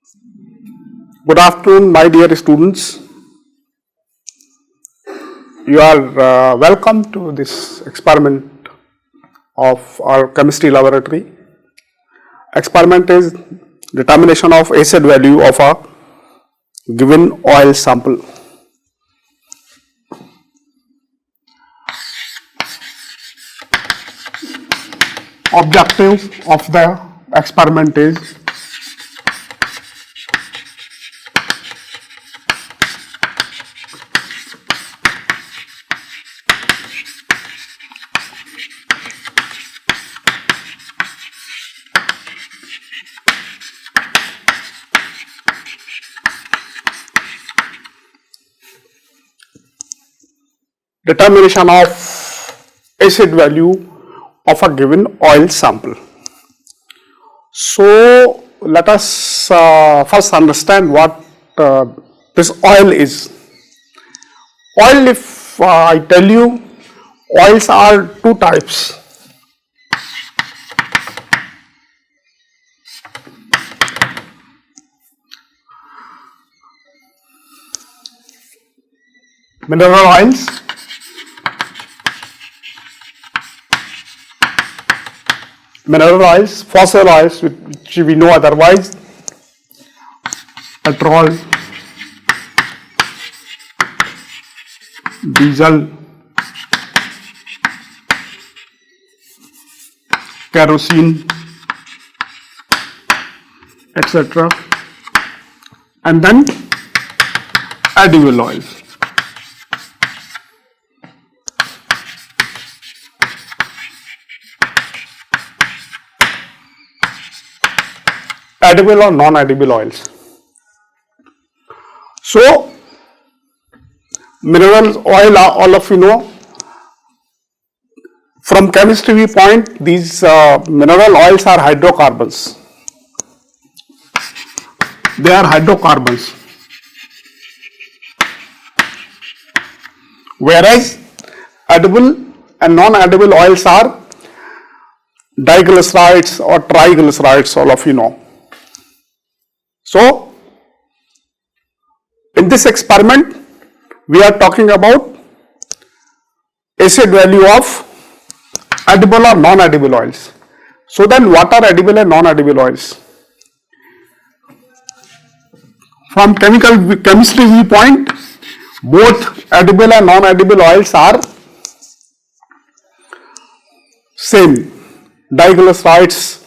Good afternoon, my dear students. You are welcome to this experiment of our chemistry laboratory. Experiment is determination of acid value of a given oil sample. Objective of the experiment is determination of acid value of a given oil sample. So let us first understand what this oil is. Oil, if I tell you, oils are two types. Mineral oils, fossil oils which we know otherwise, petrol, diesel, kerosene, etc. And then edible oils. Edible or non-edible oils. So, mineral oil, all of you know, from chemistry viewpoint, these mineral oils are hydrocarbons. They are hydrocarbons. Whereas edible and non-edible oils are diglycerides or triglycerides, all of you know. So, in this experiment, we are talking about acid value of edible or non-edible oils. So then, what are edible and non-edible oils? From chemistry viewpoint, both edible and non-edible oils are same. Diglycerides,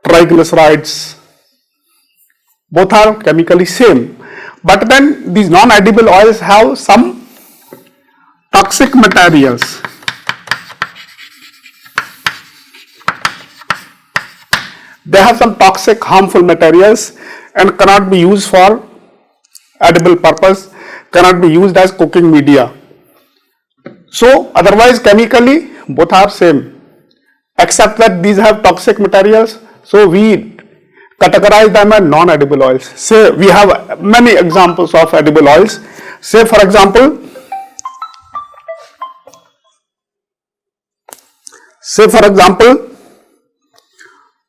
triglycerides, both are chemically same, but then these non-edible oils have some toxic materials. They have some toxic, harmful materials and cannot be used for edible purpose, cannot be used as cooking media. So otherwise chemically both are same, except that these have toxic materials, so we categorize them as non-edible oils. Say we have many examples of edible oils. Say for example,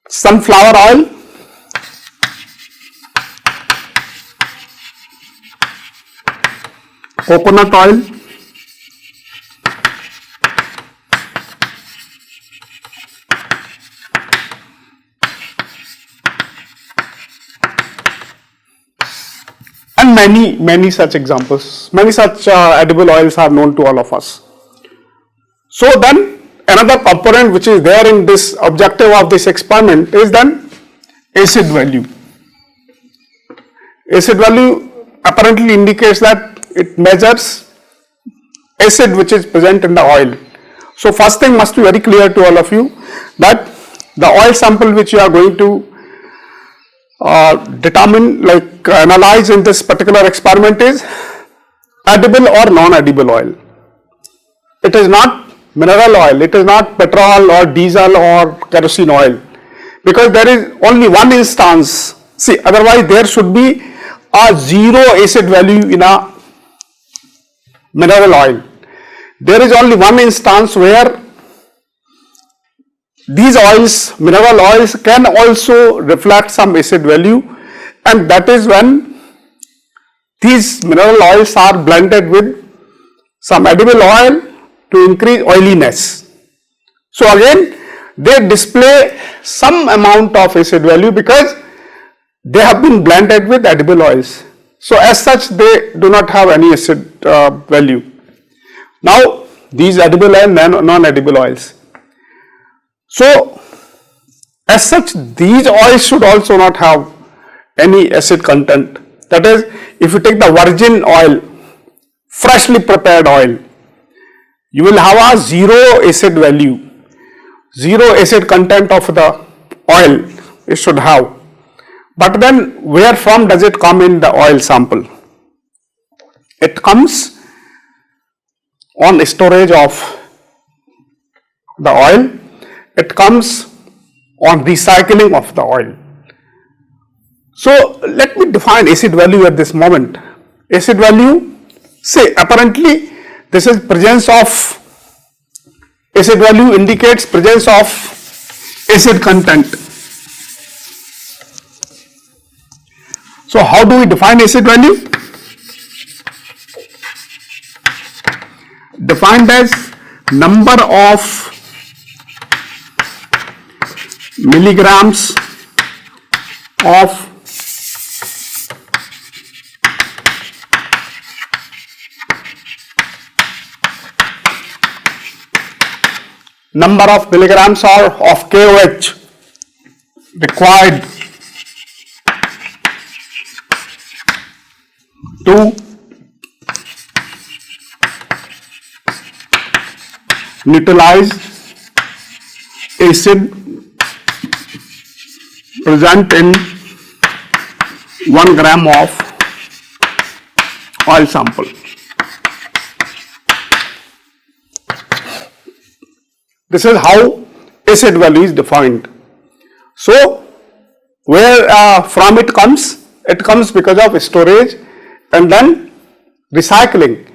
sunflower oil, coconut oil, and many such examples. Many such edible oils are known to all of us. So then another component which is there in this objective of this experiment is then acid value. Acid value apparently indicates that it measures acid which is present in the oil. So first thing must be very clear to all of you that the oil sample which you are going to determine, like analyze in this particular experiment is edible or non-edible oil. It is not mineral oil, it is not petrol or diesel or kerosene oil, because there is only one instance. See, otherwise there should be a zero acid value in a mineral oil. There is only one instance where these oils, mineral oils, can also reflect some acid value, and that is when these mineral oils are blended with some edible oil to increase oiliness. So again, they display some amount of acid value because they have been blended with edible oils. So as such, they do not have any acid value. Now these edible and non-edible oils. So as such, these oils should also not have any acid content. That is, if you take the virgin oil, freshly prepared oil, you will have a zero acid value, zero acid content of the oil it should have. But then where from does it come in the oil sample? It comes on storage of the oil, it comes on recycling of the oil. So let me define acid value at this moment. Acid value, say apparently this is presence of, acid value indicates presence of acid content. So how do we define acid value? Defined as number of milligrams of milligrams or of KOH required to neutralize acid present in 1 gram of oil sample. This is how acid value is defined. So where from it comes? It comes because of storage and then recycling.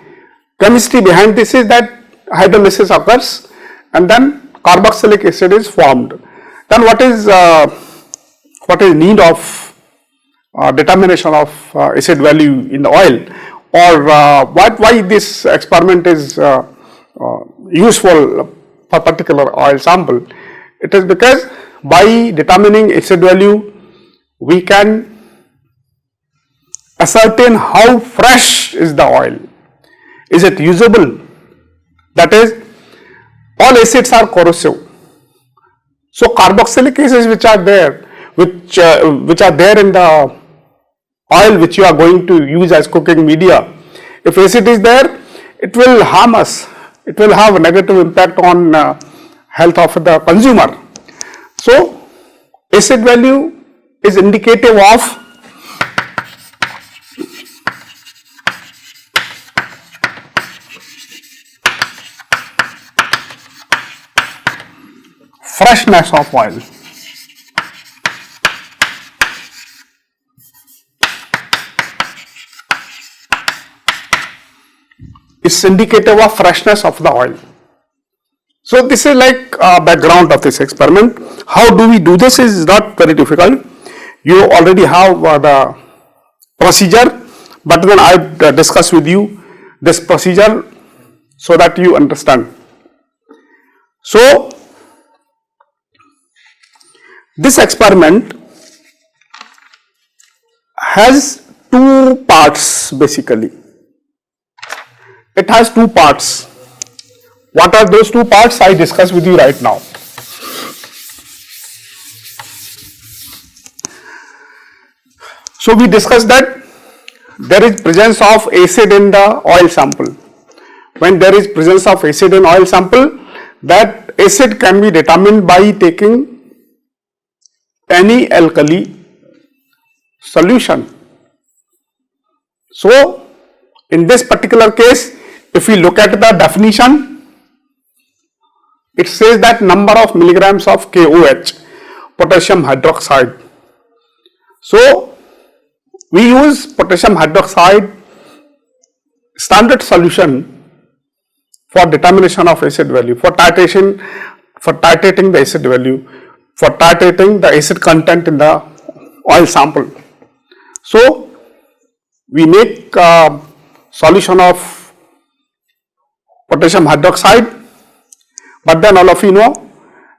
Chemistry behind this is that hydrolysis occurs and then carboxylic acid is formed. Then what is need of determination of acid value in the oil, or why this experiment is useful for particular oil sample? It is because by determining acid value we can ascertain how fresh is the oil. Is it usable? That is, all acids are corrosive. So carboxylic acids which are there, which are there in the oil which you are going to use as cooking media, if acid is there, it will harm us. It will have a negative impact on health of the consumer. So acid value is indicative of freshness of oil. It's indicative of freshness of the oil. So this is like background of this experiment. How do we do this is not very difficult. You already have the procedure, but then I discuss with you this procedure so that you understand. So this experiment has two parts basically. It has two parts. What are those two parts? I discuss with you right now. So we discussed that there is presence of acid in the oil sample. When there is presence of acid in oil sample, that acid can be determined by taking any alkali solution. So in this particular case, if we look at the definition, it says that number of milligrams of KOH, potassium hydroxide. So we use potassium hydroxide standard solution for determination of acid value, for titrating the acid value, for titrating the acid content in the oil sample. So we make solution of potassium hydroxide, but then all of you know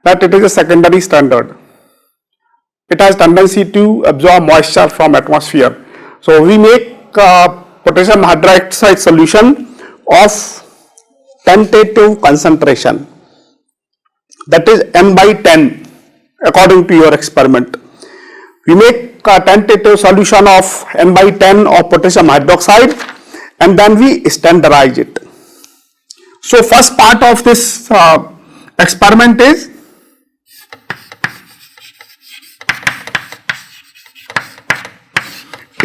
that it is a secondary standard. It has tendency to absorb moisture from atmosphere. So we make potassium hydroxide solution of tentative concentration, that is n by 10 according to your experiment. We make a tentative solution of n by 10 of potassium hydroxide and then we standardize it. So first part of this experiment is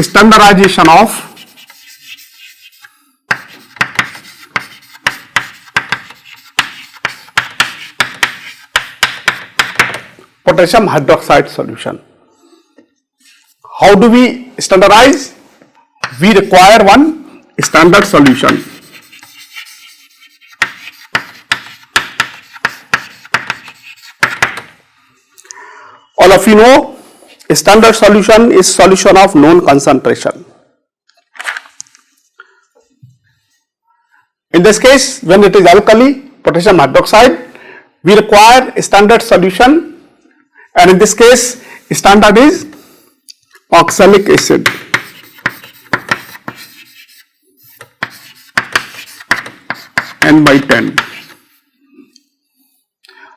standardization of potassium hydroxide solution. How do we standardize? We require one standard solution. All of you know, a standard solution is solution of known concentration. In this case, when it is alkali, potassium hydroxide, we require a standard solution, and in this case, standard is oxalic acid. N by 10.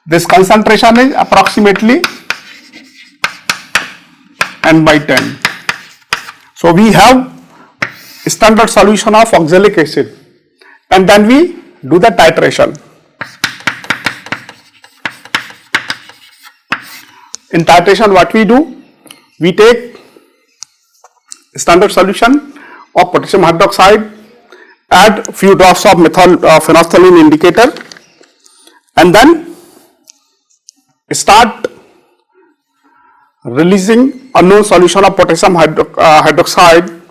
This concentration is approximately n by 10. So we have standard solution of oxalic acid and then we do the titration. In titration what we do? We take standard solution of potassium hydroxide, add few drops of phenolphthalein indicator and then start releasing unknown solution of potassium hydroxide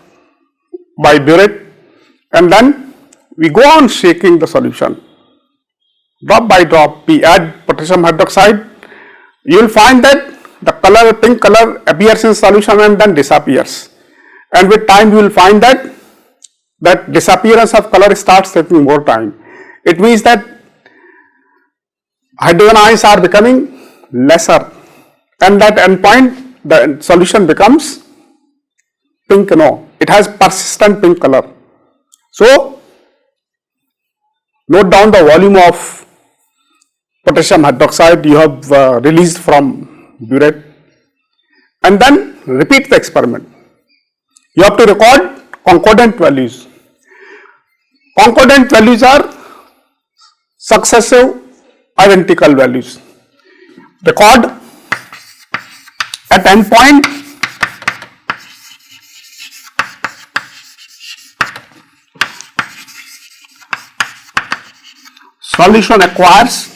by burette, and then we go on shaking the solution. Drop by drop we add potassium hydroxide. You will find that the color, pink color appears in solution and then disappears, and with time you will find that disappearance of color starts taking more time. It means that hydrogen ions are becoming lesser, and that end point the solution becomes pink. No, it has persistent pink color. So note down the volume of potassium hydroxide you have released from burette and then repeat the experiment. You have to record concordant values. Concordant values are successive identical values. Record at end point solution acquires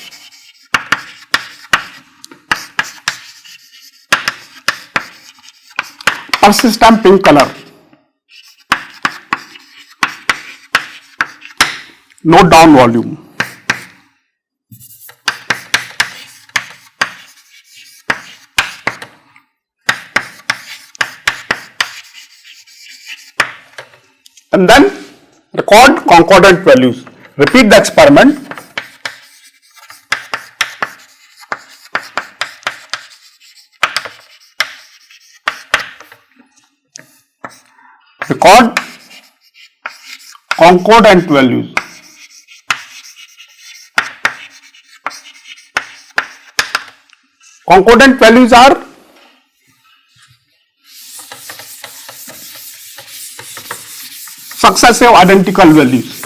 persistent pink color. Note down volume. And then record concordant values. Repeat the experiment. Record concordant values. Concordant values are successive identical values.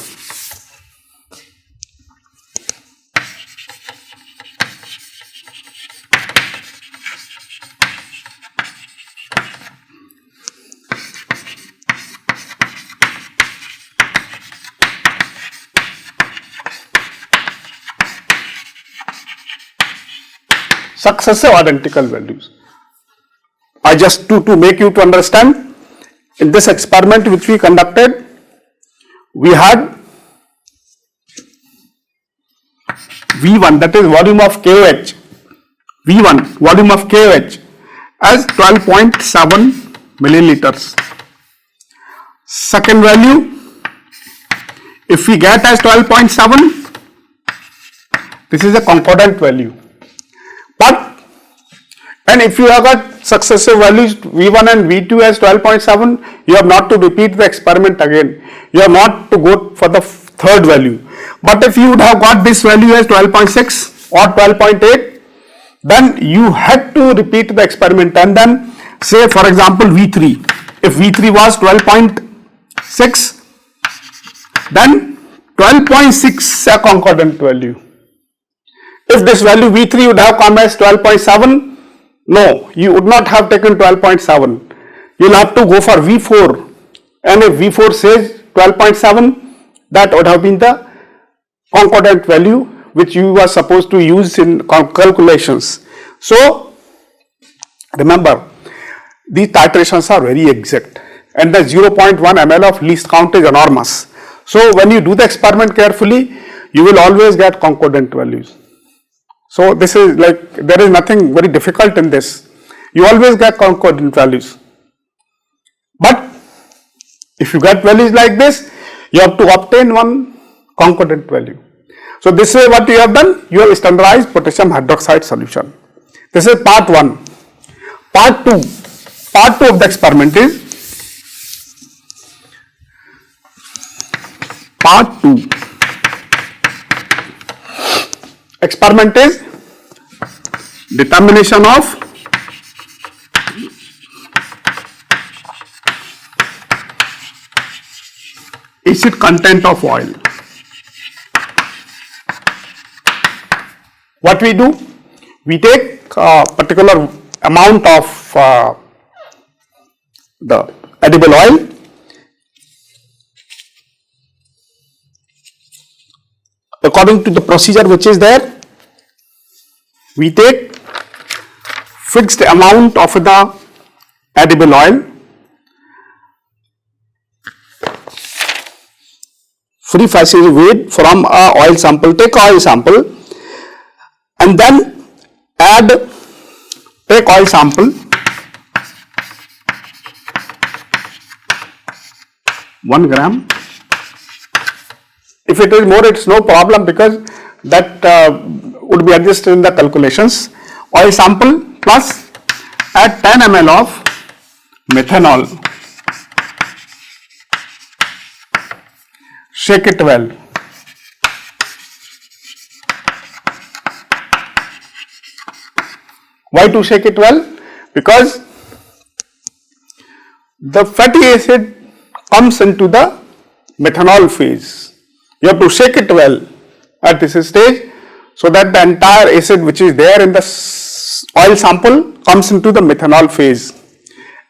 Successive identical values. I just to make you to understand, in this experiment which we conducted, we had V1, that is volume of KOH, V1 volume of KOH as 12.7 milliliters. Second value, if we get as 12.7, this is a concordant value. But, and if you have got successive values V1 and V2 as 12.7, you have not to repeat the experiment again. You have not to go for the third value. But if you would have got this value as 12.6 or 12.8, then you had to repeat the experiment and then say, for example, V3. If V3 was 12.6, then 12.6 a concordant value. If this value V3 would have come as 12.7, no, you would not have taken 12.7. You will have to go for V4, and if V4 says 12.7, that would have been the concordant value which you were supposed to use in calculations. So, remember, these titrations are very exact, and the 0.1 ml of least count is enormous. So, when you do the experiment carefully, you will always get concordant values. So, this is like, there is nothing very difficult in this. You always get concordant values. But if you get values like this, you have to obtain one concordant value. So, this is what you have done. You have standardized potassium hydroxide solution. This is part 1. Part 2. Part 2 of the experiment is part 2. Experiment is determination of acid content of oil. What we do? We take a particular amount of the edible oil, according to the procedure which is there. We take fixed amount of the edible oil, free fascinated weight from a oil sample, take oil sample and then take oil sample, 1 gram. If it is more, it's no problem because that would be adjusted in the calculations. Oil sample plus add 10 ml of methanol. Shake it well. Why to shake it well? Because the fatty acid comes into the methanol phase. You have to shake it well at this stage so that the entire acid which is there in the oil sample comes into the methanol phase,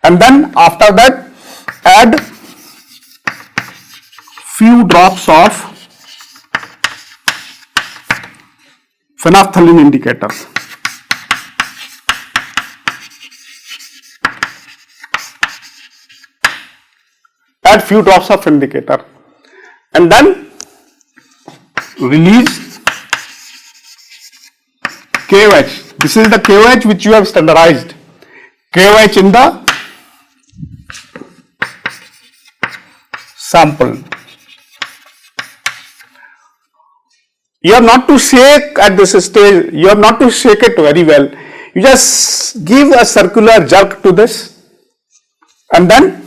and then after that add few drops of phenolphthalein indicator. Add few drops of indicator and then release KOH. This is the KOH which you have standardized. KOH in the sample. You have not to shake at this stage, you have not to shake it very well. You just give a circular jerk to this and then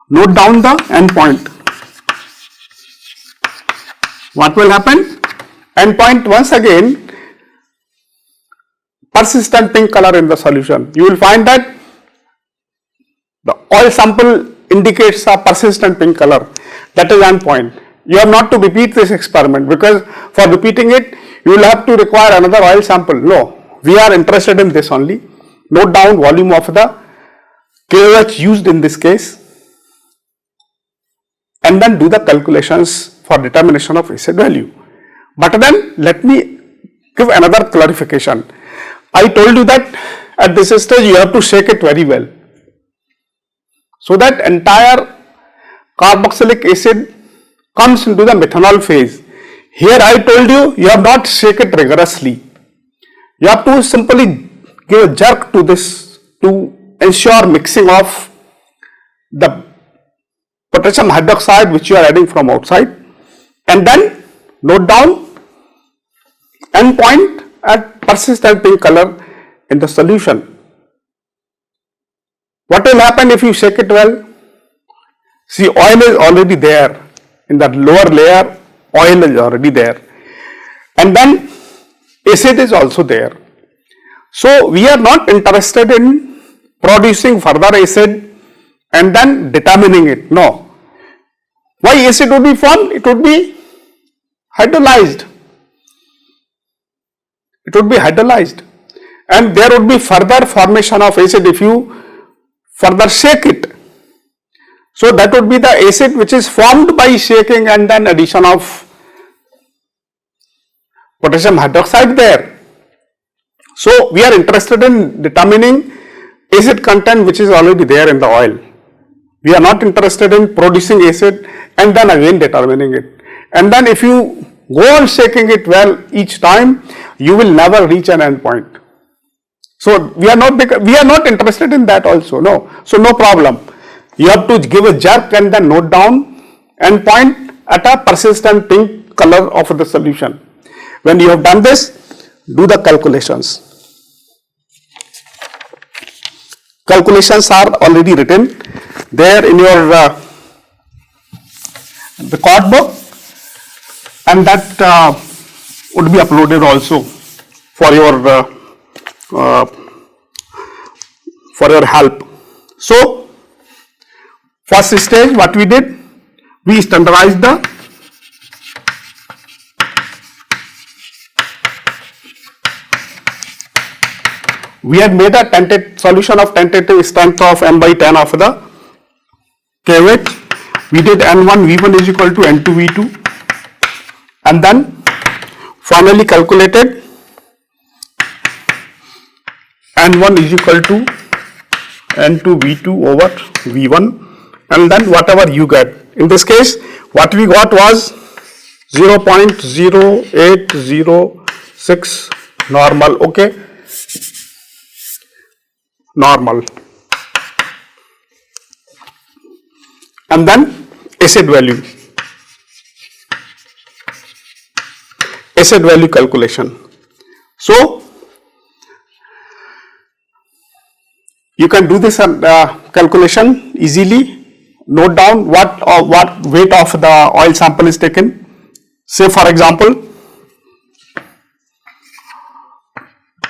note down the end point. What will happen? End point once again, persistent pink color in the solution. You will find that the oil sample indicates a persistent pink color. That is end point. You have not to repeat this experiment because for repeating it, you will have to require another oil sample. No, we are interested in this only. Note down volume of the KOH used in this case and then do the calculations for determination of acid value. But then let me give another clarification. I told you that at this stage you have to shake it very well so that entire carboxylic acid comes into the methanol phase. Here I told you, you have not shake it rigorously. You have to simply give a jerk to this to ensure mixing of the potassium hydroxide which you are adding from outside, and then note down endpoint at persistent pink color in the solution. What will happen if you shake it well? See, oil is already there in that lower layer, oil is already there, and then acid is also there. So we are not interested in producing further acid and then determining it. No. Why acid would be formed? It would be hydrolyzed. It would be hydrolyzed, and there would be further formation of acid if you further shake it. So that would be the acid which is formed by shaking and then addition of potassium hydroxide there. So we are interested in determining acid content which is already there in the oil. We are not interested in producing acid and then again determining it. And then if you go on shaking it well each time, you will never reach an end point. So we are not interested in that also. No. So no problem. You have to give a jerk and then note down end point at a persistent pink color of the solution. When you have done this, do the calculations. Calculations are already written there in your record book, and that would be uploaded also for your help. So first stage, what we did, we standardized the we had made a solution of tentative strength of n by 10 of the KOH. We did N1 V1 is equal to N2 V2, and then finally calculated N1 is equal to N2 V2 over V1, and then whatever you get. In this case, what we got was 0.0806 normal. Okay, normal, and then acid value calculation. So you can do this calculation easily. Note down what weight of the oil sample is taken. Say for example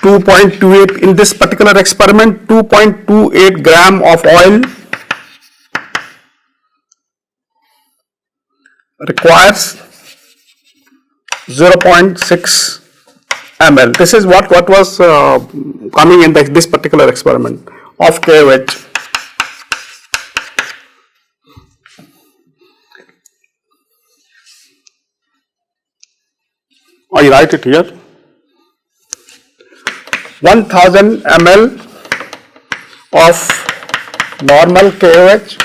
2.28 in this particular experiment, 2.28 gram of oil requires 0.6 ml. This is what was coming in this particular experiment of KOH. I write it here. 1000 ml of normal KOH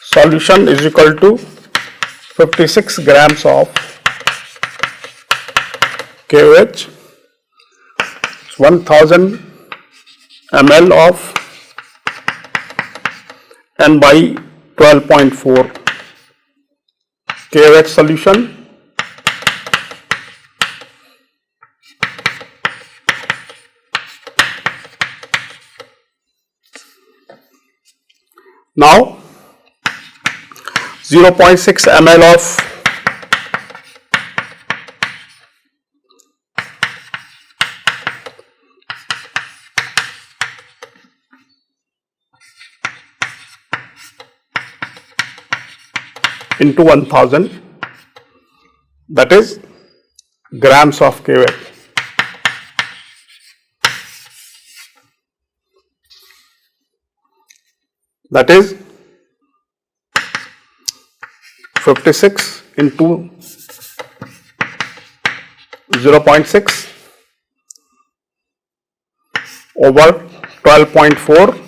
solution is equal to 56 grams of KOH. 1000 ml of N by 12.4 KOH solution. Now 0.6 ml of into 1000, that is grams of KOH. That is 56 into 0.6 over 12.4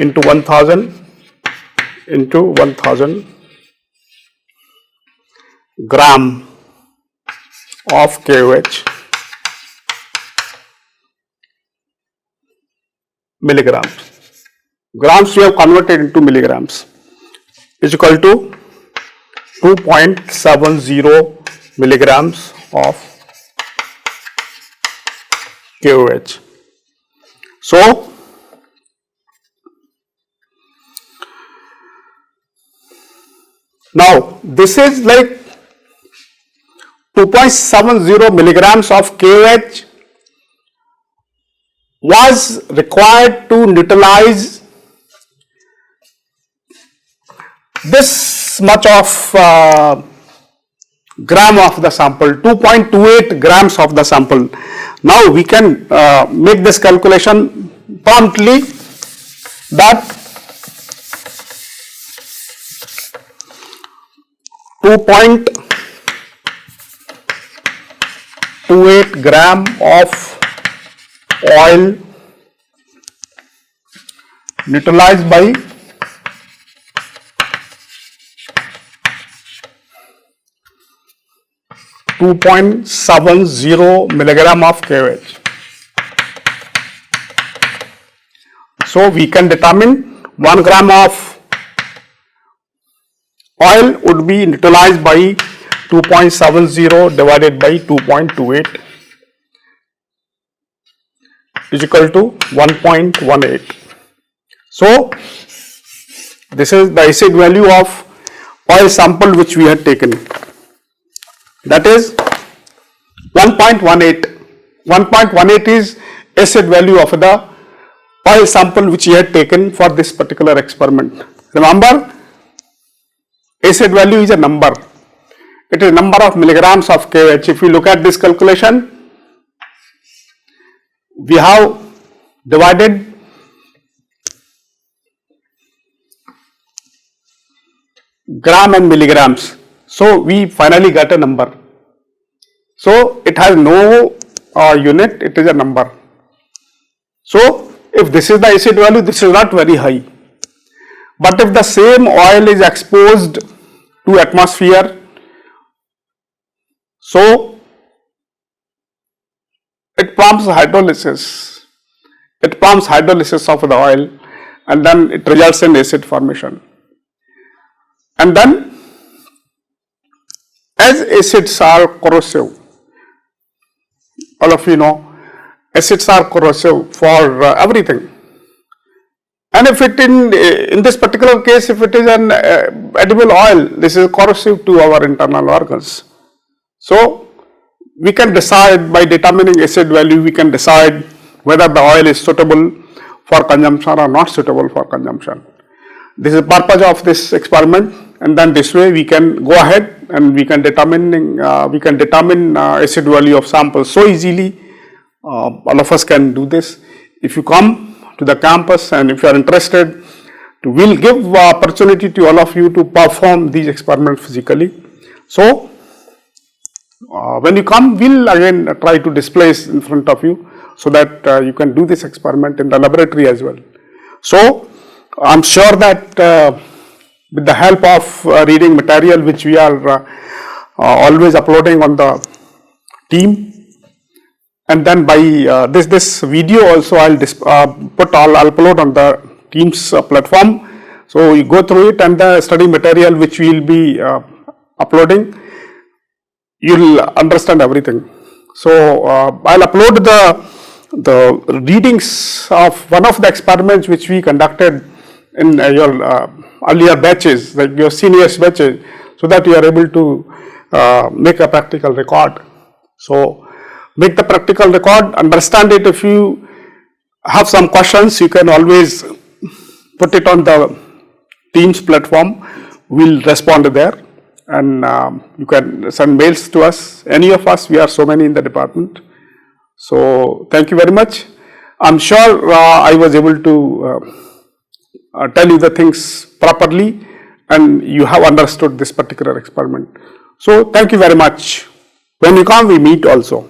into 1000 into 1000 gram of KOH milligrams. grams we have converted into milligrams, is equal to 2.70 milligrams of KOH. So, now this is like 2.70 milligrams of KOH was required to neutralize this much of gram of the sample, 2.28 grams of the sample. Now we can make this calculation promptly, that 2.28 gram of oil neutralized by 2.70 milligram of KOH. So we can determine 1 gram of oil would be neutralized by 2.70 divided by 2.28 is equal to 1.18. So this is the acid value of oil sample which we had taken. That is 1.18. 1.18 is acid value of the oil sample which we had taken for this particular experiment. Remember, acid value is a number. It is number of milligrams of KOH. If you look at this calculation, we have divided gram and milligrams. So we finally got a number. So it has no unit, it is a number. So if this is the acid value, this is not very high. But if the same oil is exposed to atmosphere, so it prompts hydrolysis. It prompts hydrolysis of the oil, and then it results in acid formation. And then, as acids are corrosive, all of you know, acids are corrosive for everything. And if it in this particular case, if it is an edible oil, this is corrosive to our internal organs. So we can decide by determining acid value, we can decide whether the oil is suitable for consumption or not suitable for consumption. This is the purpose of this experiment, and then this way we can go ahead and we can determine acid value of samples so easily. All of us can do this. If you come to the campus and if you are interested, we will give opportunity to all of you to perform these experiments physically. So when you come, we will again try to display in front of you so that you can do this experiment in the laboratory as well. So I am sure that with the help of reading material which we are always uploading on the team, and then by this video also I'll upload on the Teams platform. So you go through it, and the study material which we will be uploading, you'll understand everything. So I'll upload the readings of one of the experiments which we conducted in your earlier batches, like your seniors batches, so that you are able to make a practical record. So make the practical record, understand it. If you have some questions, you can always put it on the Teams platform. We'll respond there, and you can send mails to us, any of us. We are so many in the department. So thank you very much. I'm sure I was able to tell you the things properly, and you have understood this particular experiment. So thank you very much. When you come, we meet also.